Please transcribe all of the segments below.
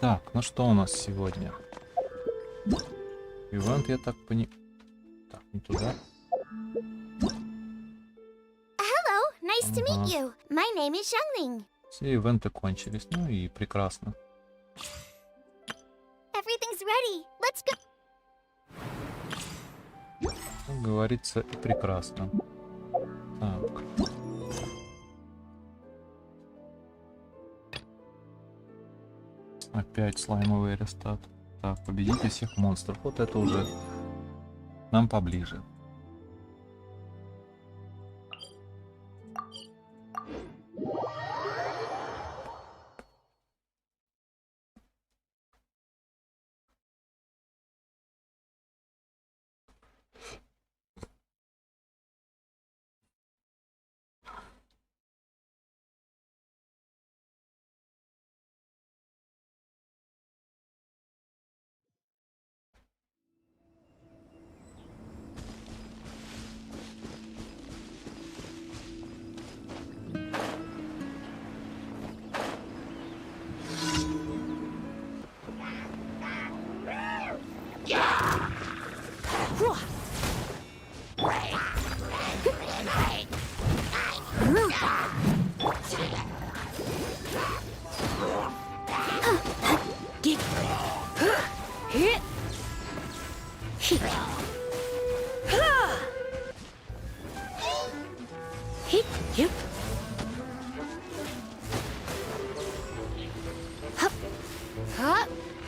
Так, ну что у нас сегодня? Ивент, я так понимаю. Так, не туда. Hello, nice to meet Ага. you. My name is Xiangling. Все ивенты кончились. Ну и прекрасно. Everything's ready. Let's go. Как говорится, и прекрасно. Так. Опять слаймовый рестарт. Так, победите всех монстров. Вот это уже нам поближе.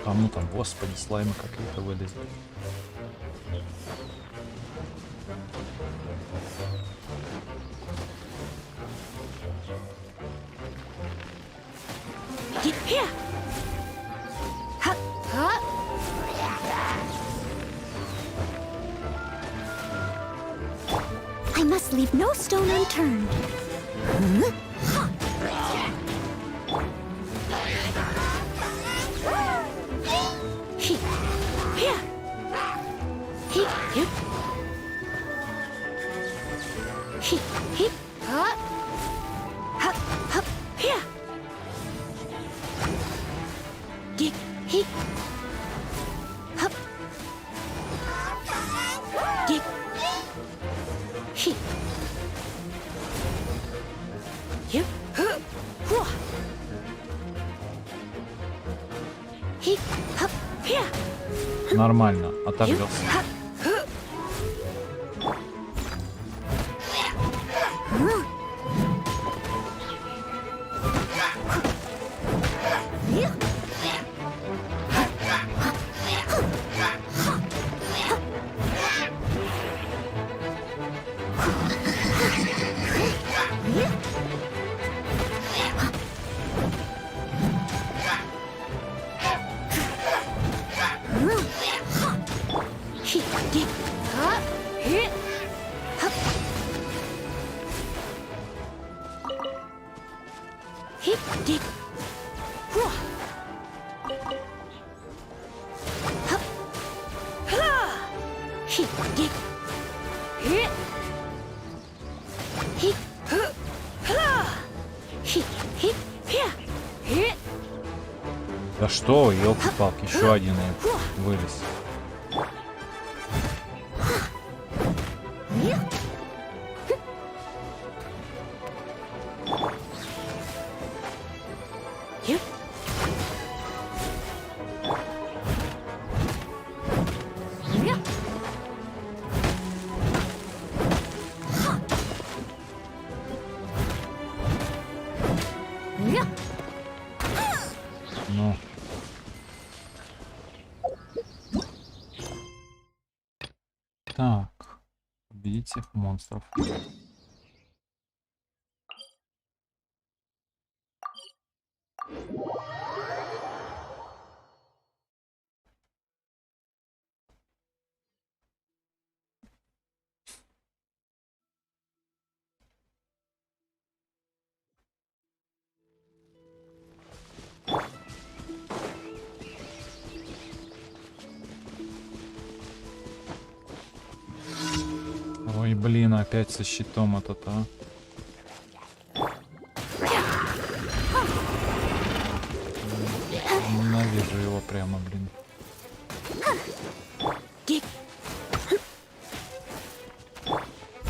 Кому там, господи, слаймы какие-то вылезли. I must leave no stone unturned. Нормально, отогрелся. Да что, елки-палки, еще один вылез. Ну. Так, победить всех монстров. Ой, блин, опять со щитом этот, а. Ненавижу. прямо, блин.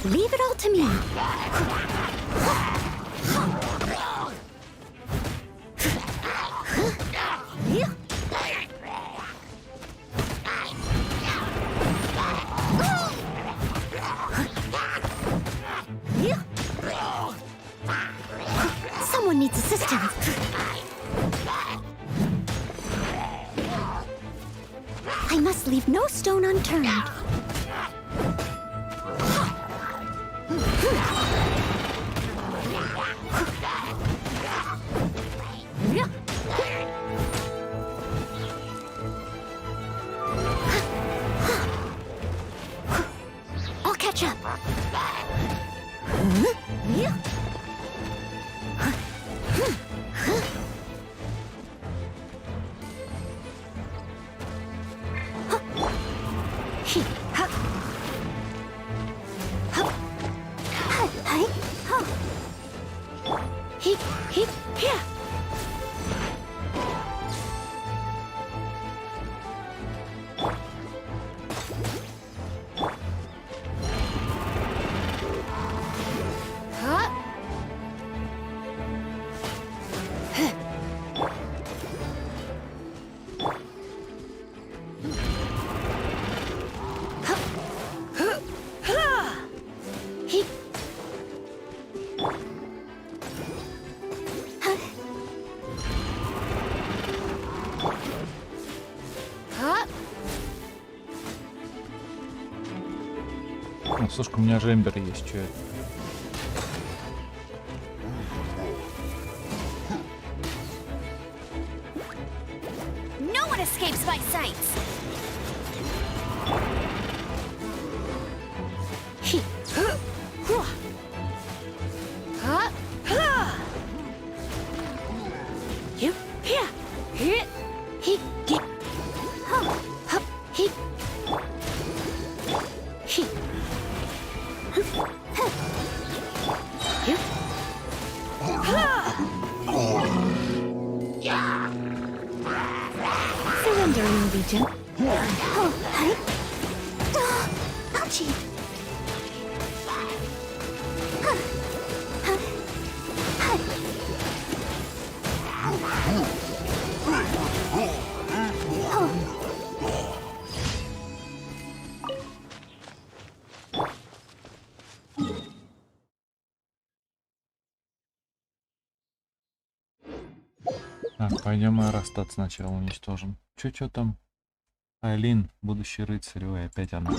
Leave it all to me. Someone needs assistance. I must leave no stone unturned. I'll catch up. Ну, слушай, у меня же эмбер есть, что это? No one escapes my sights. Surrendering region. Oh, hi. Ouchie. Так, пойдем Аэростат сначала уничтожим. Чё там? Айлин, будущий рыцарь. Ой, опять она.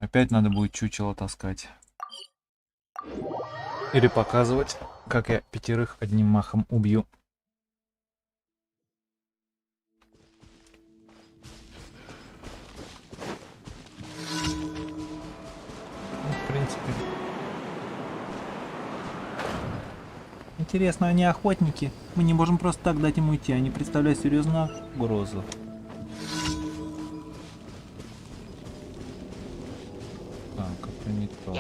Опять надо будет чучело таскать. Или показывать, как я 5 одним махом убью. Ну, в принципе. Интересно, они охотники. Мы не можем просто так дать им уйти. Они представляют серьезную угрозу. Так, это не то.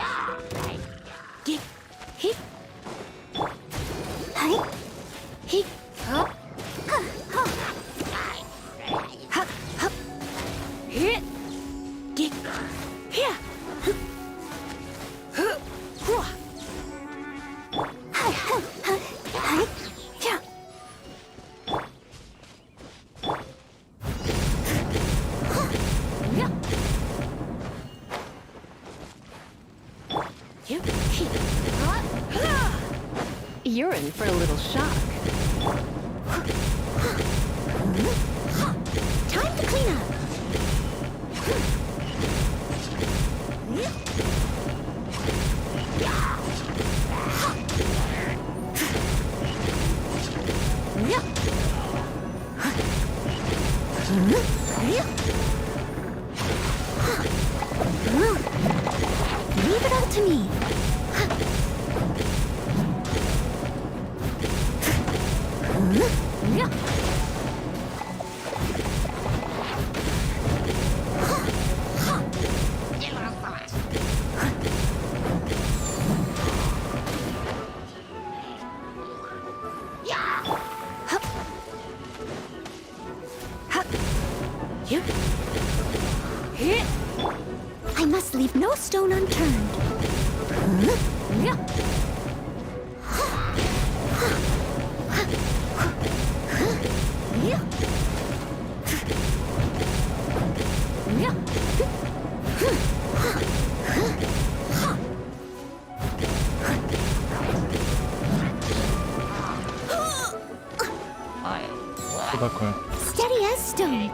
You're in for a little shock. Time to clean up. Leave it all to me. I must leave no stone unturned. Что такое? Steady as stone.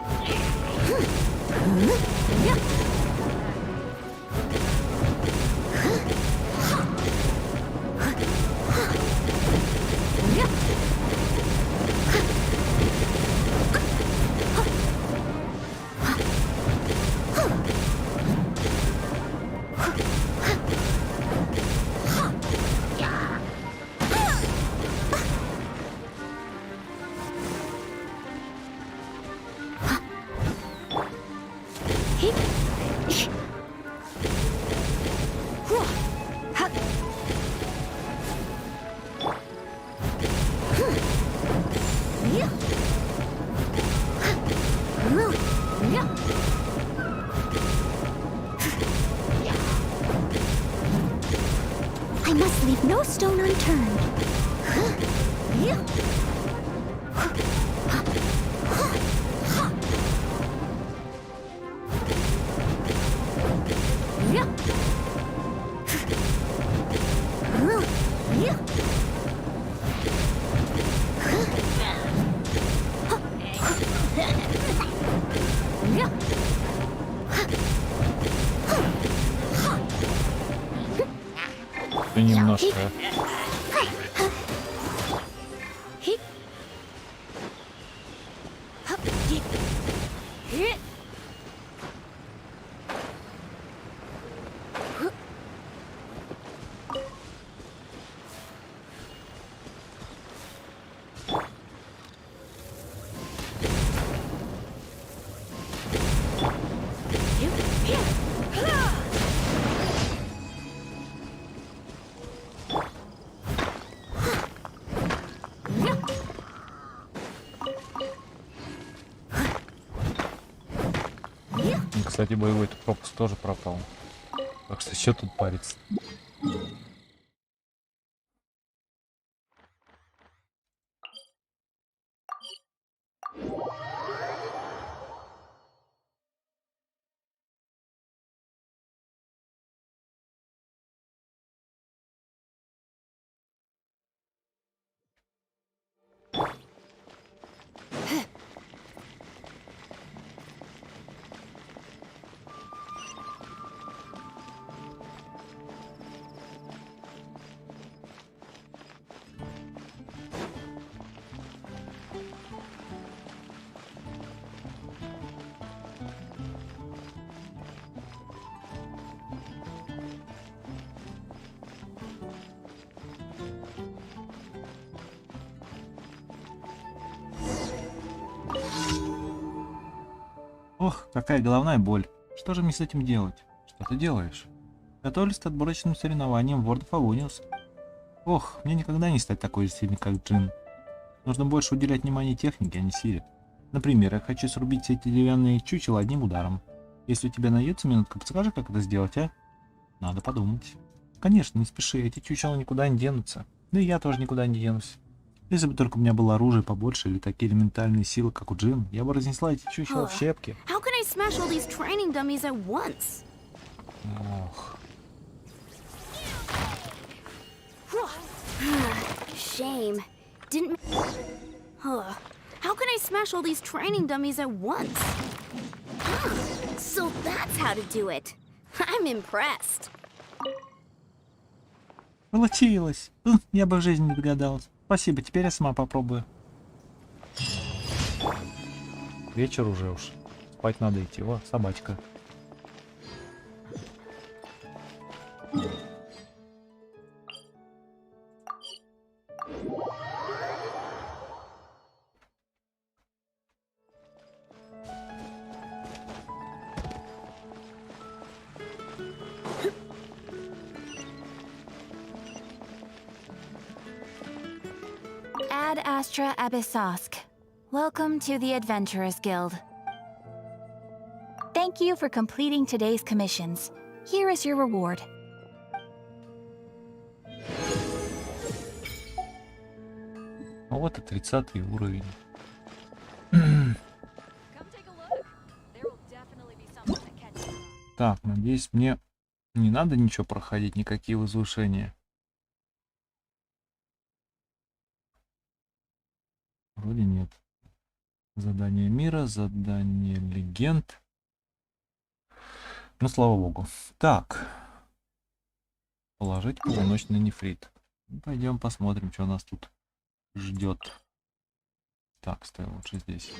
I must leave no stone unturned. Ты немножко. И, кстати, боевой пропуск тоже пропал. Так что еще тут париться. Ох, какая головная боль. Что же мне с этим делать? Что ты делаешь? Готовлюсь к отборочным соревнованиям в World of Warcraft. Ох, мне никогда не стать такой же сильной, как Джин. Нужно больше уделять внимание технике, а не силе. Например, я хочу срубить все эти деревянные чучела одним ударом. Если у тебя найдется минутка, подскажи, как это сделать, а? Надо подумать. Конечно, не спеши, эти чучела никуда не денутся. Да и я тоже никуда не денусь. Если бы только у меня было оружие побольше или такие элементальные силы, как у Джин, я бы разнесла эти чучела в щепки. How can I smash all these training dummies at once? Ох. Shame. Didn't. How can I smash all these training dummies at once? So that's how to do it. I'm impressed. Получилось. Я бы в жизни не догадалась. Спасибо, теперь я сама попробую. Вечер уже уж. Спать надо идти. О, собачка. Ad Astra Abyssosk. Welcome to the Adventurers Guild. Thank you for completing today's commissions. Here is your reward. Вот и 30-й уровень. Так, надеюсь, мне не надо ничего проходить, никакие возвышения. Вроде нет. Задание мира, задание легенд. Ну, слава богу. Так. Положить полуночный нефрит. Пойдем посмотрим, что нас тут ждет. Так, стой лучше здесь.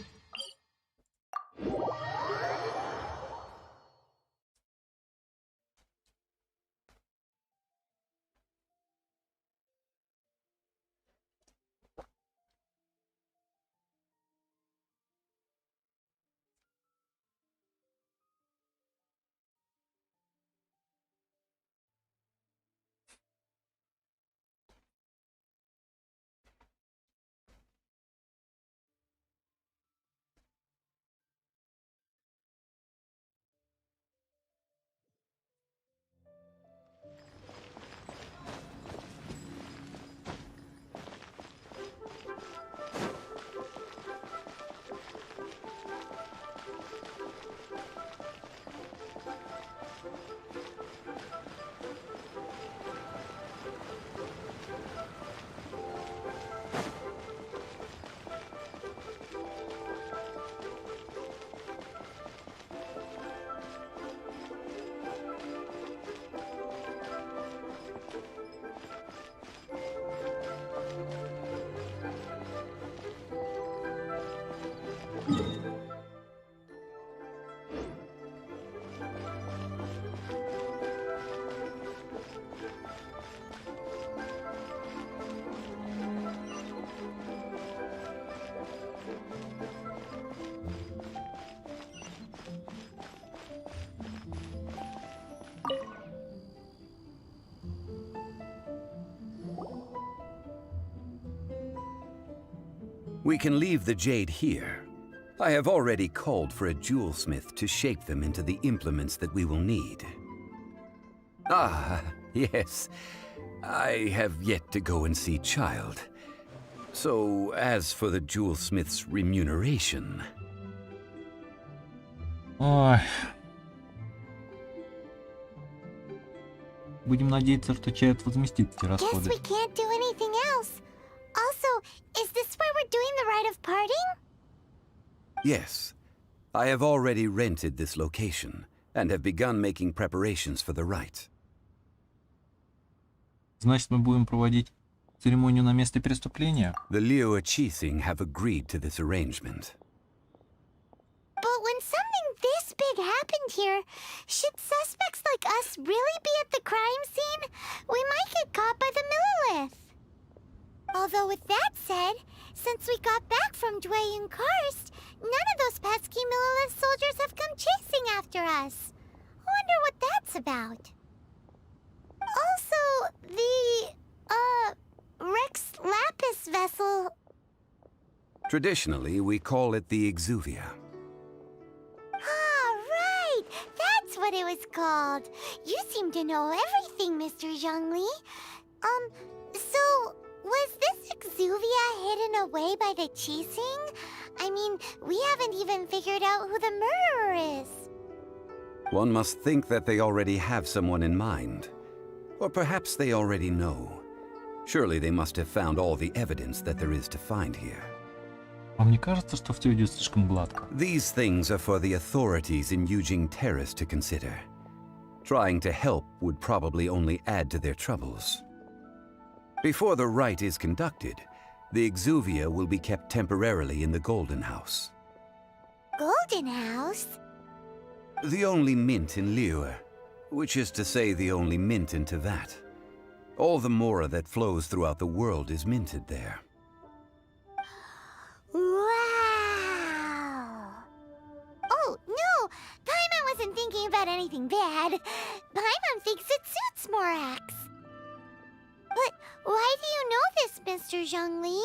We can leave the jade here. I have already called for a jewelsmith to shape them into the implements that we will need. Ah, yes. I have yet to go and see Child. So, as for the jewelsmith's remuneration... Ой. Будем надеяться, что Чайд возместит эти Guess расходы. we can't do anything else. Also, is this where we're doing the rite of parting? Yes. I have already rented this location, and have begun making preparations for the rite. Значит, мы будем проводить церемонию на месте преступления? The Liu Qixing have agreed to this arrangement. But when something this big happened here, should suspects like us really be at the crime scene? We might get caught by the Millilith. Although with that said, since we got back from Dwayne Karst, none of those pesky Millilith soldiers have come chasing after us. Wonder what that's about. Also, the, Rex Lapis vessel... Traditionally, we call it the Exuvia. Ah, right! That's what it was called. You seem to know everything, Mr. Zhang Li. So, was this Exuvia hidden away by the Qixing? I mean, we haven't even figured out who the murderer is. One must think that they already have someone in mind. Or perhaps they already know. Surely they must have found all the evidence that there is to find here. Вам не кажется, что все идет слишком гладко? These things are for the authorities in Yujing Terrace to consider. Trying to help would probably only add to their troubles. Before the rite is conducted, the Exuvia will be kept temporarily in the Golden House. Golden House? The only mint in Liyue, which is to say the only mint in Tevat. All the mora that flows throughout the world is minted there. Wow! Oh, no! Paimon wasn't thinking about anything bad. Paimon thinks it suits Morax. But why do you know this, Mr. Zhang Li?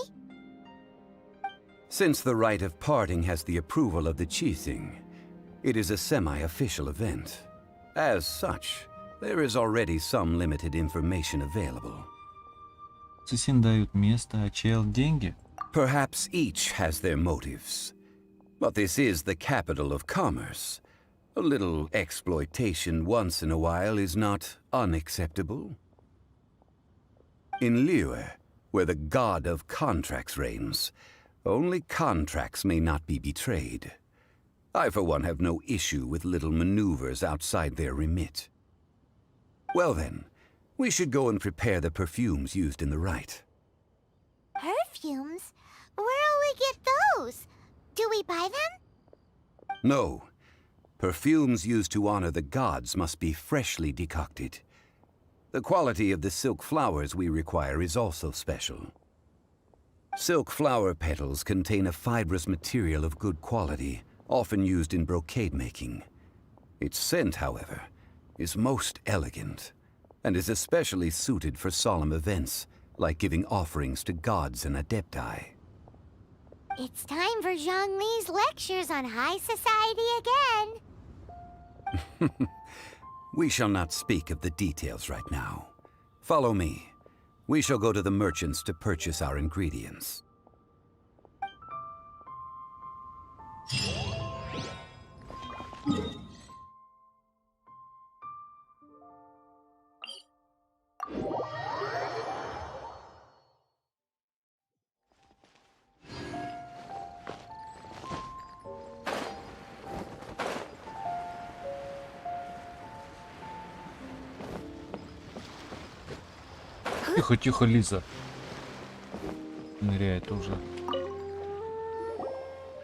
Since the rite of parting has the approval of the Qixing, It is a semi-official event. As such, there is already some limited information available. Ассасин дают место, а чел деньги. Perhaps each has their motives. But this is the capital of commerce. A little exploitation once in a while is not unacceptable. In Liyue, where the god of contracts reigns, only contracts may not be betrayed. I, for one, have no issue with little maneuvers outside their remit. Well then, we should go and prepare the perfumes used in the rite. Perfumes? Where'll we get those? Do we buy them? No. Perfumes used to honor the gods must be freshly decocted. The quality of the silk flowers we require is also special. Silk flower petals contain a fibrous material of good quality, often used in brocade making. Its scent, however, is most elegant, and is especially suited for solemn events, like giving offerings to gods and adepti. It's time for Zhang Li's lectures on high society again. We shall not speak of the details right now. Follow me. We shall go to the merchants to purchase our ingredients. Тихо, тихо, Лиза. Ныряет уже.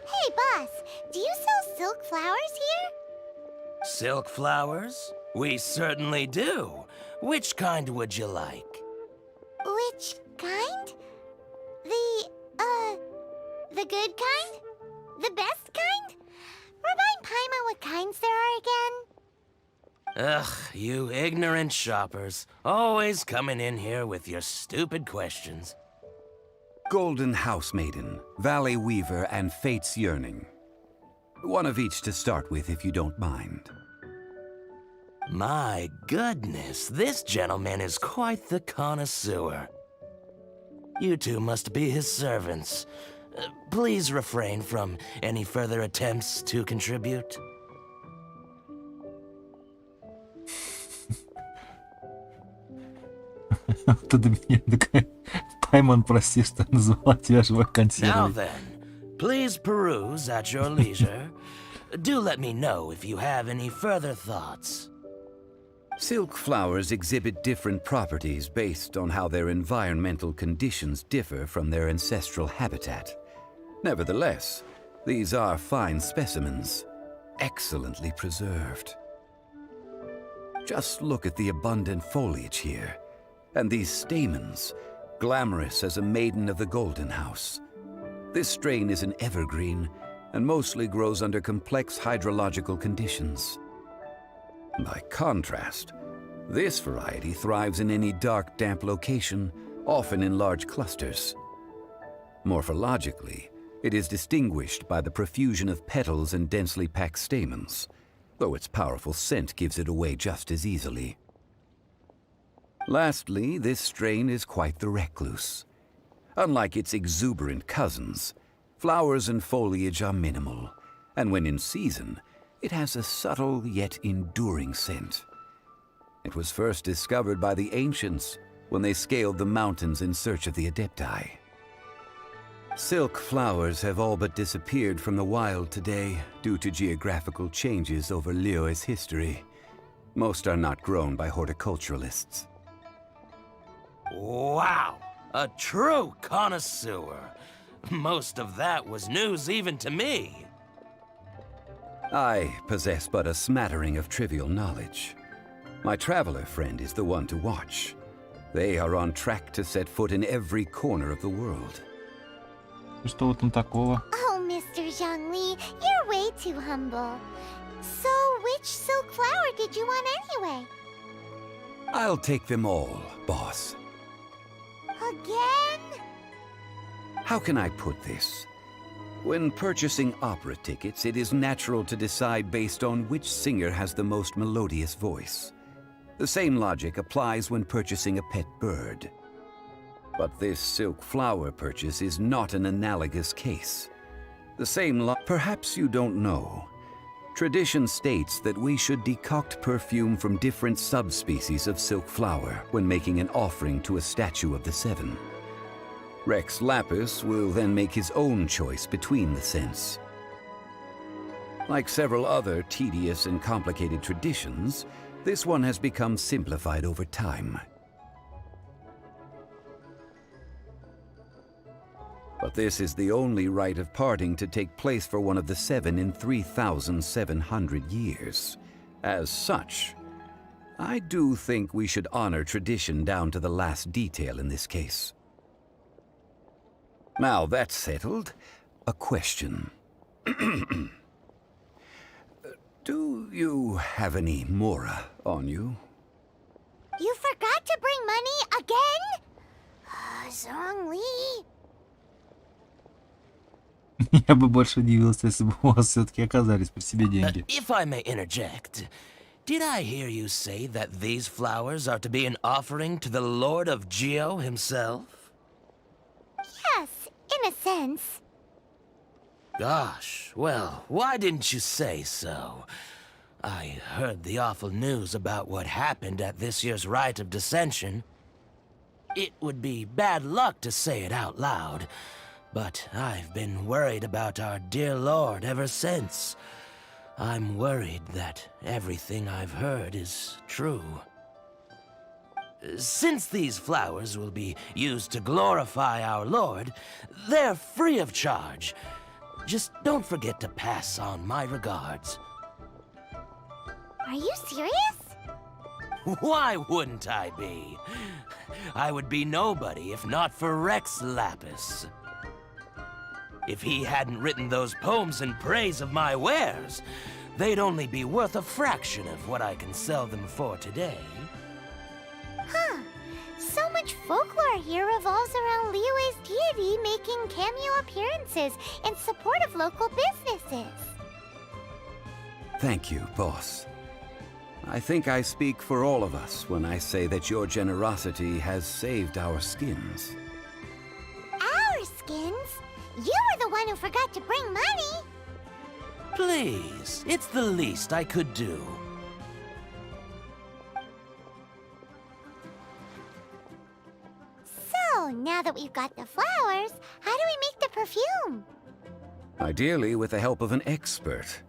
Hey, boss, do you sell silk flowers here? Silk flowers? We certainly do. Which kind would you like? Which kind? The good kind? The best kind? Remind Paimon what kinds there are again? Ugh, you ignorant shoppers. Always coming in here with your stupid questions. Golden Housemaiden, Valley Weaver, and Fate's Yearning. One of each to start with, if you don't mind. My goodness, this gentleman is quite the connoisseur. You two must be his servants. Please refrain from any further attempts to contribute. Тут до меня такая... Паймон, прости, что назвала тебя живой Now консервой. then, please peruse at your leisure. Do let me know if you have any further thoughts. Silk flowers exhibit different properties based on how their environmental conditions differ from their ancestral habitat. Nevertheless, these are fine specimens, excellently preserved. Just look at the abundant foliage here, and these stamens, glamorous as a maiden of the Golden House. This strain is an evergreen, and mostly grows under complex hydrological conditions. By contrast, this variety thrives in any dark, damp location, often in large clusters. Morphologically, it is distinguished by the profusion of petals and densely packed stamens, though its powerful scent gives it away just as easily. Lastly, this strain is quite the recluse. Unlike its exuberant cousins, flowers and foliage are minimal, and when in season, it has a subtle yet enduring scent. It was first discovered by the ancients when they scaled the mountains in search of the adepti. Silk flowers have all but disappeared from the wild today due to geographical changes over Liyue's history. Most are not grown by horticulturalists. Wow! A true connoisseur. Most of that was news even to me. I possess but a smattering of trivial knowledge. My traveler friend is the one to watch. They are on track to set foot in every corner of the world. Что вот там такого? Oh, Mr. Zhang Li, you're way too humble. So, which silk flower did you want anyway? I'll take them all, boss. Again? How can I put this? When purchasing opera tickets, it is natural to decide based on which singer has the most melodious voice. The same logic applies when purchasing a pet bird. But this silk flower purchase is not an analogous case. The same perhaps you don't know. Tradition states that we should decoct perfume from different subspecies of silk flower when making an offering to a statue of the seven. Rex Lapis will then make his own choice between the scents. Like several other tedious and complicated traditions, this one has become simplified over time. But this is the only rite of parting to take place for one of the seven in 3,700 years. As such, I do think we should honor tradition down to the last detail in this case. Now that's settled, a question. Do you have any mora on you? You forgot to bring money again? Chjun Li. Я бы больше удивился, если бы у вас все-таки оказались при себе деньги. If I may interject, did I hear you say that these flowers are to be an offering to the Lord of Geo himself? Yes, in a sense. Gosh, well, why didn't you say so? I heard the awful news about what happened at this year's Rite of Dissension. It would be bad luck to say it out loud, but I've been worried about our dear Lord ever since. I'm worried that everything I've heard is true. Since these flowers will be used to glorify our Lord, they're free of charge. Just don't forget to pass on my regards. Are you serious? Why wouldn't I be? I would be nobody if not for Rex Lapis. If he hadn't written those poems in praise of my wares, they'd only be worth a fraction of what I can sell them for today. Huh. So much folklore here revolves around Liyue's deity making cameo appearances in support of local businesses. Thank you, boss. I think I speak for all of us when I say that your generosity has saved our skins. Our skins? You were the one who forgot to bring money. Please, it's the least I could do. So, now that we've got the flowers, how do we make the perfume? Ideally with the help of an expert.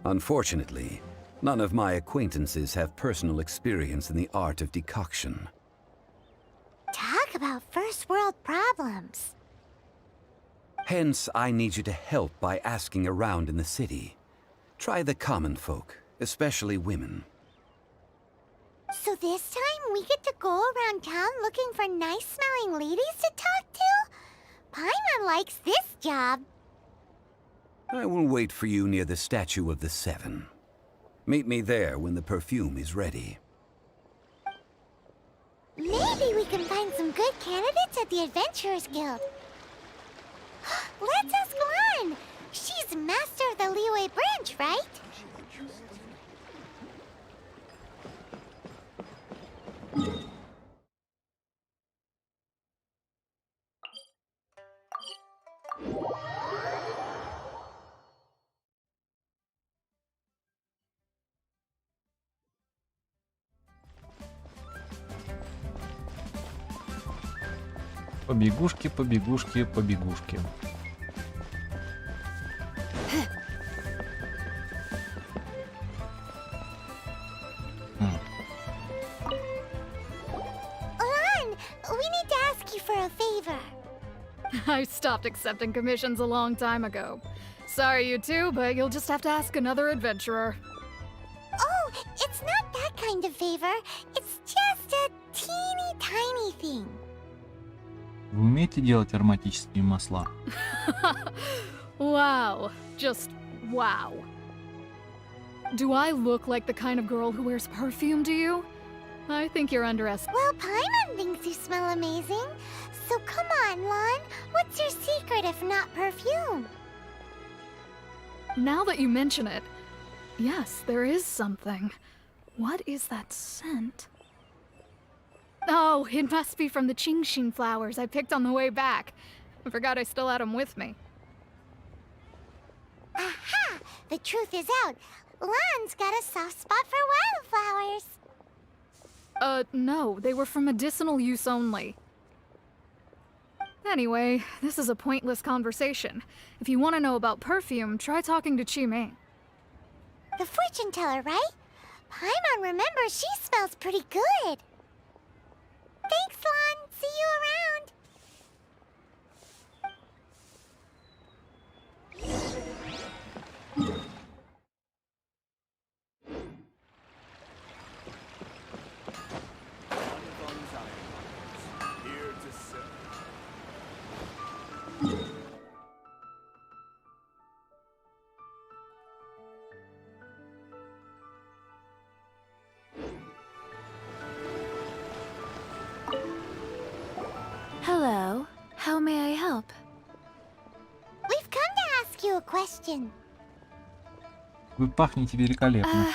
Unfortunately, none of my acquaintances have personal experience in the art of decoction. Talk about first world problems. Hence, I need you to help by asking around in the city. Try the common folk, especially women. So this time we get to go around town looking for nice-smelling ladies to talk to? Paimon likes this job. I will wait for you near the statue of the Seven. Meet me there when the perfume is ready. Maybe we can find some good candidates at the Adventurers Guild. Let's ask Lan. She's master of the Liyue branch, right? Побегушки, побегушки, побегушки. Lan, we need to ask you for a favor. I stopped accepting commissions a long time ago. Sorry, you two, but you'll just have to ask another adventurer. Oh, it's not that kind of favor. It's just a teeny tiny thing. Вы умеете делать ароматические масла? Wow. Just wow. Do I look like the kind of girl who wears perfume to you? I think you're underestimating. Well, Paimon thinks you smell amazing. So come on, Lan. What's your secret if not perfume? Now that you mention it, yes, there is something. What is that scent? Oh, it must be from the Genshin flowers I picked on the way back. I forgot I still had them with me. Aha! The truth is out. Lan's got a soft spot for wildflowers. No, they were for medicinal use only. Anyway, this is a pointless conversation. If you want to know about perfume, try talking to Chi-Ming. The fortune teller, right? Paimon remembers she smells pretty good. Thanks, Lan. See you around. Hello. How may I help? We've come to ask you a question. Вы пахнете великолепно.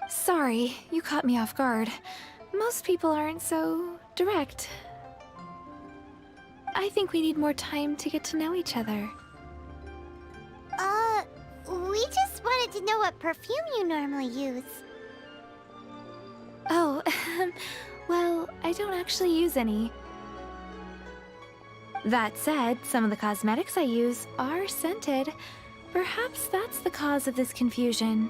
Sorry, you caught me off guard. Most people aren't so direct. I think we need more time to get to know each other. We just wanted to know what perfume you normally use. Oh, well, I don't actually use any. That said, some of the cosmetics I use are scented. Perhaps that's the cause of this confusion.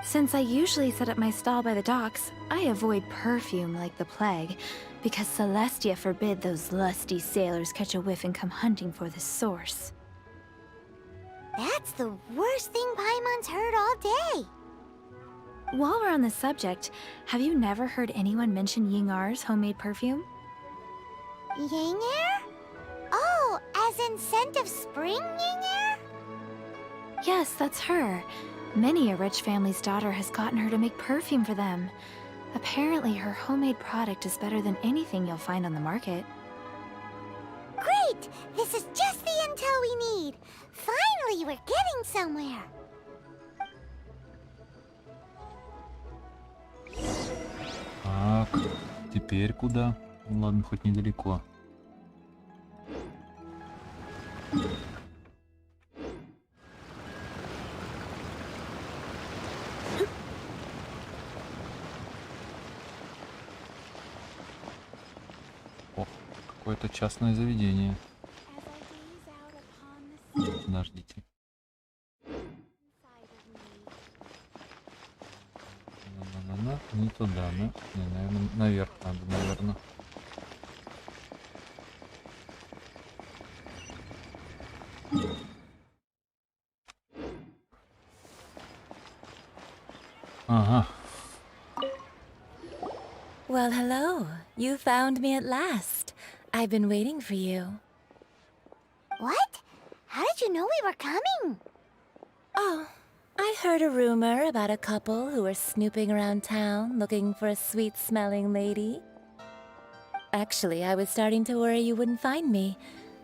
Since I usually set up my stall by the docks, I avoid perfume like the plague, because Celestia forbid those lusty sailors catch a whiff and come hunting for the source. That's the worst thing Paimon's heard all day. While we're on the subject, have you never heard anyone mention Yingar's homemade perfume? Yingar? Oh, as in scent of spring, Yingar? Yes, that's her. Many a rich family's daughter has gotten her to make perfume for them. Apparently, her homemade product is better than anything you'll find on the market. Great! This is just the intel we need. Finally, we're getting somewhere. Так, теперь куда? Ну, ладно, хоть недалеко. О, какое-то частное заведение. Подождите. Не туда, да? Не, наверное, наверх надо, наверное. Ага. Well, hello. You found me at last. I've been waiting for you. What? How did you know we were coming? Oh, I heard a rumor about a couple who were snooping around town looking for a sweet-smelling lady. Actually, I was starting to worry you wouldn't find me.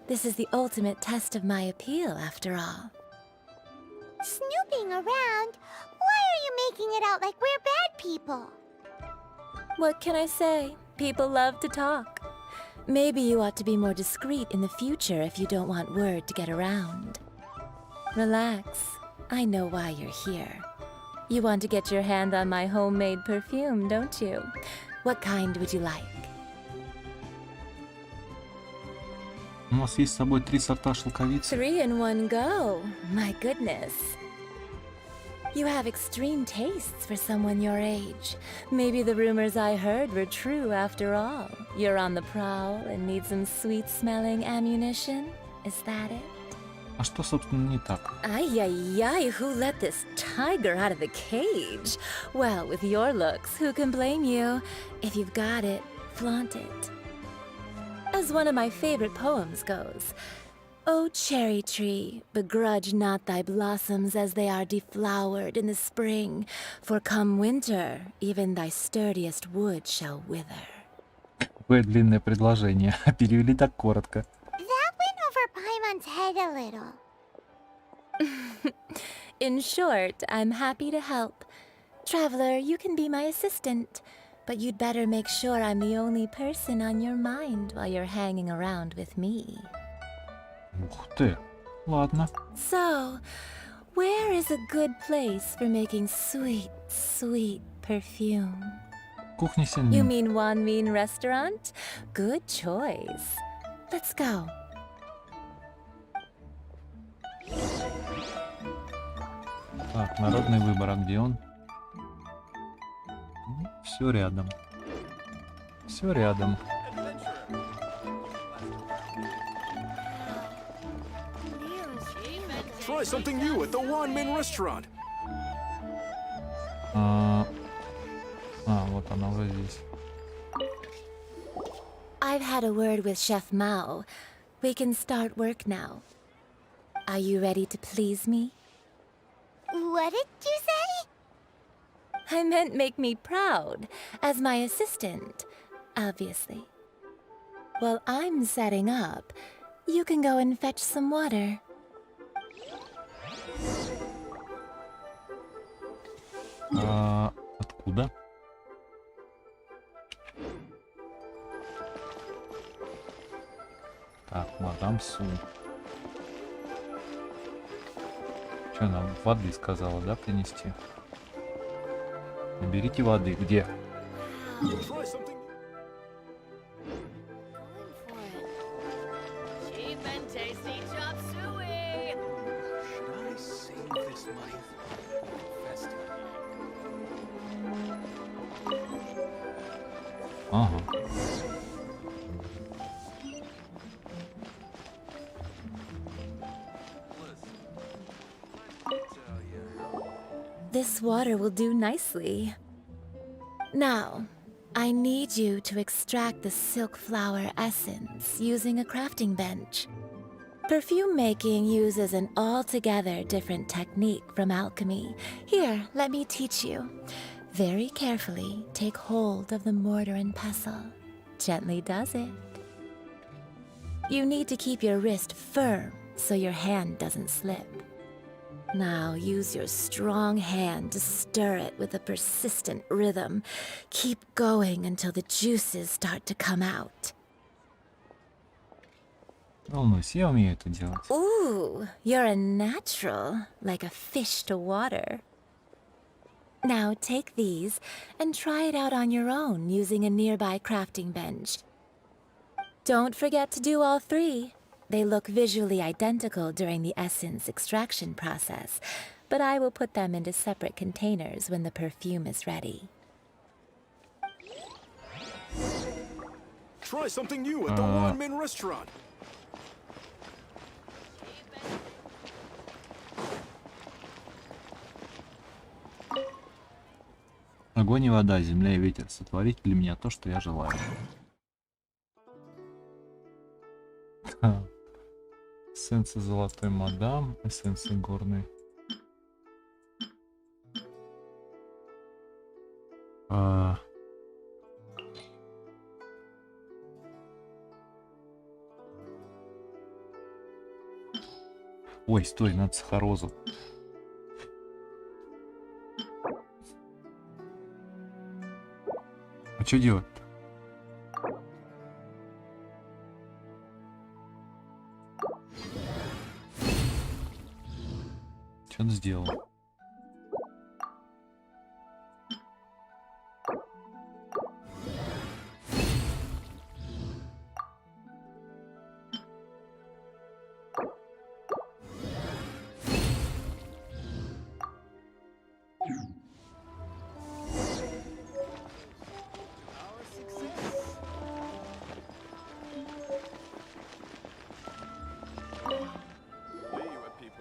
This is the ultimate test of my appeal, after all. Snooping around? Why are you making it out like we're bad people? What can I say? People love to talk. Maybe you ought to be more discreet in the future if you don't want word to get around. Relax. I know why you're here. You want to get your hand on my homemade perfume, don't you? What kind would you like? У нас есть с собой 3 сорта шелковицы. 3 in one go. My goodness. You have extreme tastes for someone your age. Maybe the rumors I heard were true after all. You're on the prowl and need some sweet-smelling ammunition? Is that it? А что, собственно, не так? Ay, who let this tiger out of the cage? Well, with your looks, who can blame you? If you've got it, flaunt it. As one of my favorite poems goes, O cherry tree, begrudge not thy blossoms as they are deflowered in the spring, for come winter, even thy sturdiest wood shall wither. Какое длинное предложение. Перевели так коротко. That went over Paimon's head a little. In short, I'm happy to help. Traveler, you can be my assistant, but you'd better make sure I'm the only person on your mind while you're hanging around with me. Ух ты. Ладно. So, where is a good place for making sweet, sweet perfume? Кухня You Синмин. mean Wan Min restaurant? Good choice. Let's go. Так, народный выбор, а где он? Все рядом. Все рядом. Try something new at the Wan Min restaurant. Вот она уже здесь. I've had a word with Chef Mao. We can start work now. Are you ready to please me? What did you say? I meant make me proud, as my assistant, obviously. While I'm setting up, you can go and fetch some water. Откуда? Так, мадам Су. Что нам воды сказала, да, принести? Наберите воды. Где? Try something. Cheap and tasty chop suey. Should I save this money for festival? Ага. This water will do nicely. Now, I need you to extract the silk flower essence using a crafting bench. Perfume making uses an altogether different technique from alchemy. Here, let me teach you. Very carefully, take hold of the mortar and pestle. Gently does it. You need to keep your wrist firm so your hand doesn't slip. Now use your strong hand to stir it with a persistent rhythm. Keep going until the juices start to come out. Волнуюсь, я умею это делать. Ooh, you're a natural, like a fish to water. Now take these and try it out on your own using a nearby crafting bench. Don't forget to do all three. They look visually identical during the essence extraction process, but I will put them into separate containers when the perfume is ready. Try something new at the Wan Min restaurant. Огонь и вода, земля и ветер, сотворите для меня то, что я желаю. Эссенция золотой мадам, эссенция горной. Ой, стой, надо сахарозу. А что делать-то? Что он сделал?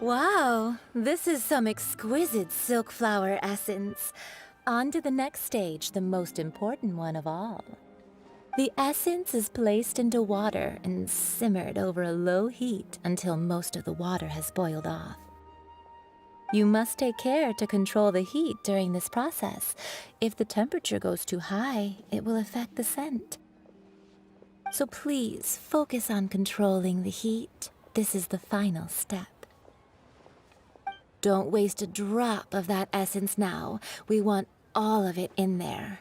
Wow, this is some exquisite silk flower essence. On to the next stage, the most important one of all. The essence is placed into water and simmered over a low heat until most of the water has boiled off. You must take care to control the heat during this process. If the temperature goes too high, it will affect the scent. So please focus on controlling the heat. This is the final step. Don't waste a drop of that essence now. We want all of it in there.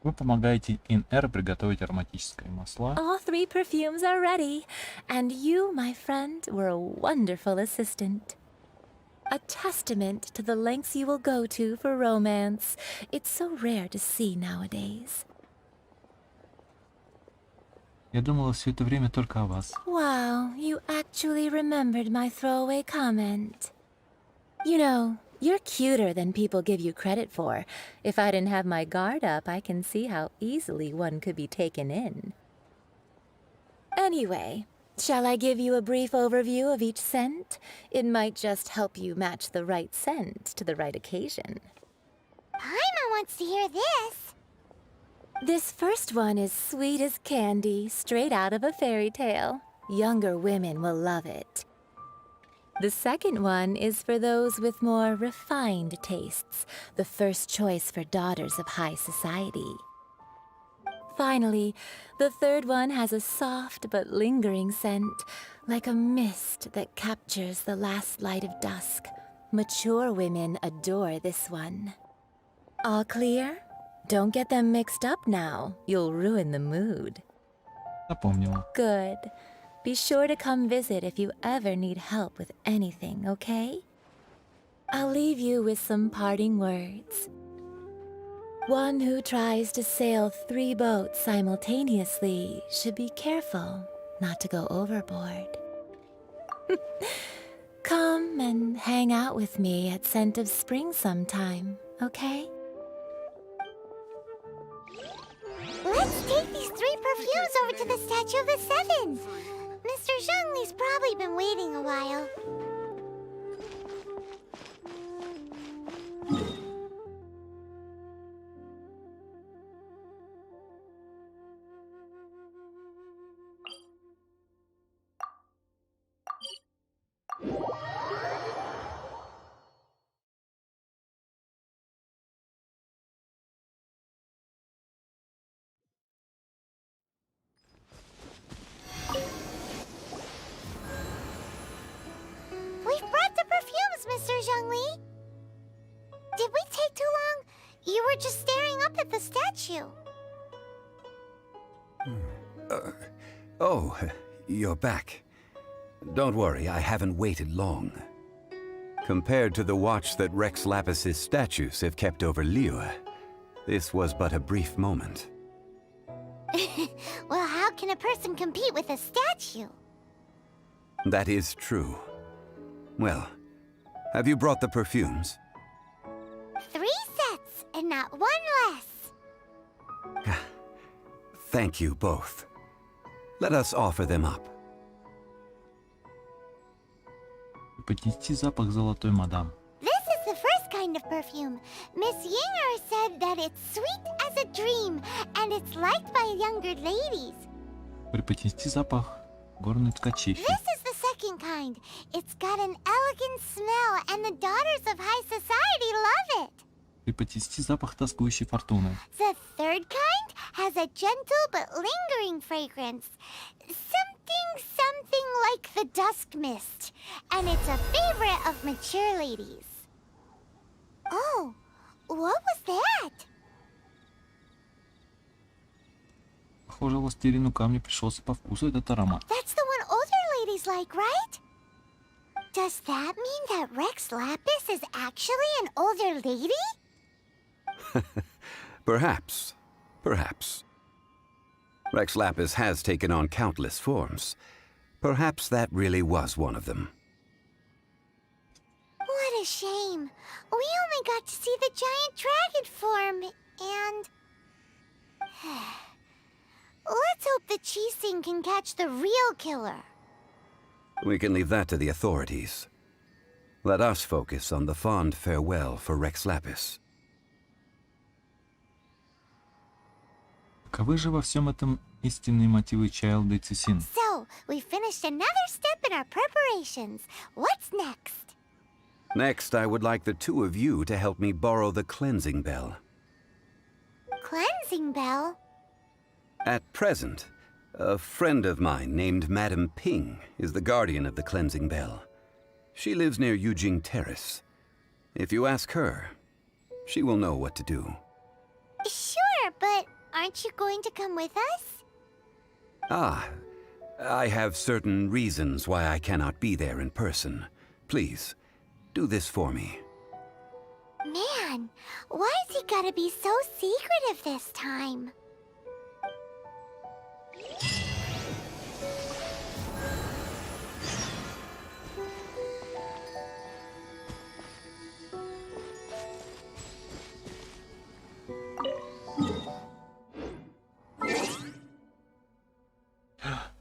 Вы помогаете In-Air приготовить ароматическое масло. All 3 perfumes are ready, and you, my friend, were a wonderful assistant. A testament to the lengths you will go to for romance. It's so rare to see nowadays. Я думала все это время только о вас. Wow, you actually remembered my throwaway comment. You know, you're cuter than people give you credit for. If I didn't have my guard up, I can see how easily one could be taken in. Anyway, shall I give you a brief overview of each scent? It might just help you match the right scent to the right occasion. Paimon wants to hear this. This first one is sweet as candy, straight out of a fairy tale. Younger women will love it. The second one is for those with more refined tastes, the first choice for daughters of high society. Finally, the third one has a soft but lingering scent, like a mist that captures the last light of dusk. Mature women adore this one. All clear? Don't get them mixed up now. You'll ruin the mood. Запомнила. Good. Be sure to come visit if you ever need help with anything, okay? I'll leave you with some parting words. One who tries to sail 3 boats simultaneously should be careful not to go overboard. Come and hang out with me at Scent of Spring sometime, okay? Let's take these 3 perfumes over to the Statue of the Seven. Mr. Zhang Li's probably been waiting a while. We've brought the perfumes, Mr. Zhang Li. Did we take too long? You were just staring up at the statue. Oh, you're back. Don't worry, I haven't waited long. Compared to the watch that Rex Lapis's statues have kept over Liyue, this was but a brief moment. Well, how can a person compete with a statue? That is true. Well, have you brought the perfumes? 3 sets, and not 1 less. Thank you both. Let us offer them up. Поднести запах золотой мадам. This is the first kind of perfume. Miss Yinger said that it's sweet as a dream, and it's liked by younger ladies. Преподнести запах горной ткачихи. This is the second kind. It's got an elegant smell, and the daughters of high society love it. Преподнести запах тоскующей фортуны. The third kind has a gentle but lingering fragrance. Something like the dusk mist. And it's a favorite of mature ladies. Oh, what was that? Похоже, властелину камня пришелся по вкусу этот аромат. That's the one older ladies like, right? Does that mean that Rex Lapis is actually an older lady? Perhaps. Perhaps. Rex Lapis has taken on countless forms. Perhaps that really was one of them. What a shame. We only got to see the giant dragon form, and... Let's hope the Chising can catch the real killer. We can leave that to the authorities. Let us focus on the fond farewell for Rex Lapis. Каковы же во всем этом истинные мотивы Чайлда и Цисин? So, we finished another step in our preparations. What's next? Next, I would like the 2 of you to help me borrow the cleansing bell. Cleansing bell? At present, a friend of mine named Madame Ping is the guardian of the cleansing bell. She lives near Yujing Terrace. If you ask her, she will know what to do. Sure, but aren't you going to come with us? Ah, I have certain reasons why I cannot be there in person. Please, do this for me. Man, why is he gotta be so secretive this time?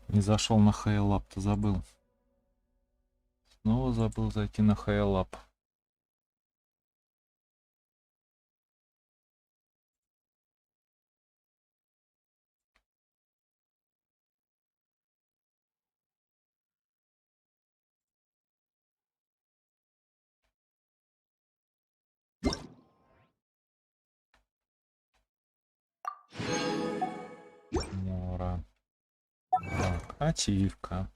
Не зашел на Хейлап-то, забыл. Снова забыл зайти на Хейлап. Мора. Так, ачивка.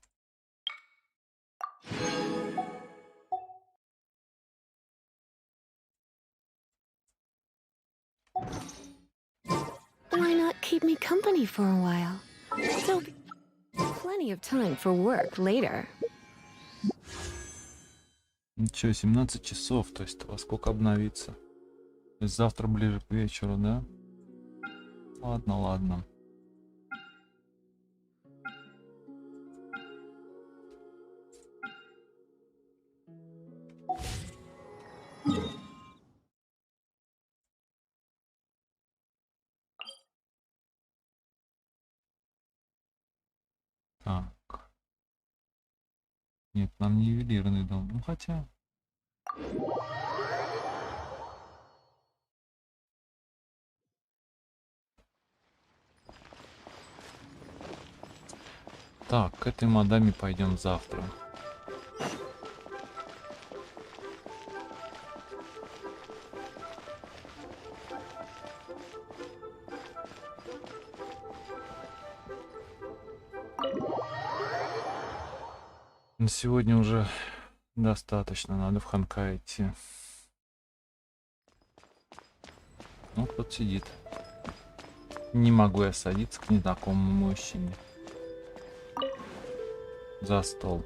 Why not keep me company for a while? There'll be plenty of time for work later. Ничего, 17 часов, то есть во сколько обновится? То есть завтра ближе к вечеру, да? Ладно, ладно. Так. Нет, нам не ювелирный дом. Ну хотя. Так, к этой мадаме пойдем завтра. На сегодня уже достаточно, надо в Ханкай идти. Ну, кто-то сидит. Не могу я садиться к незнакомому мужчине за стол.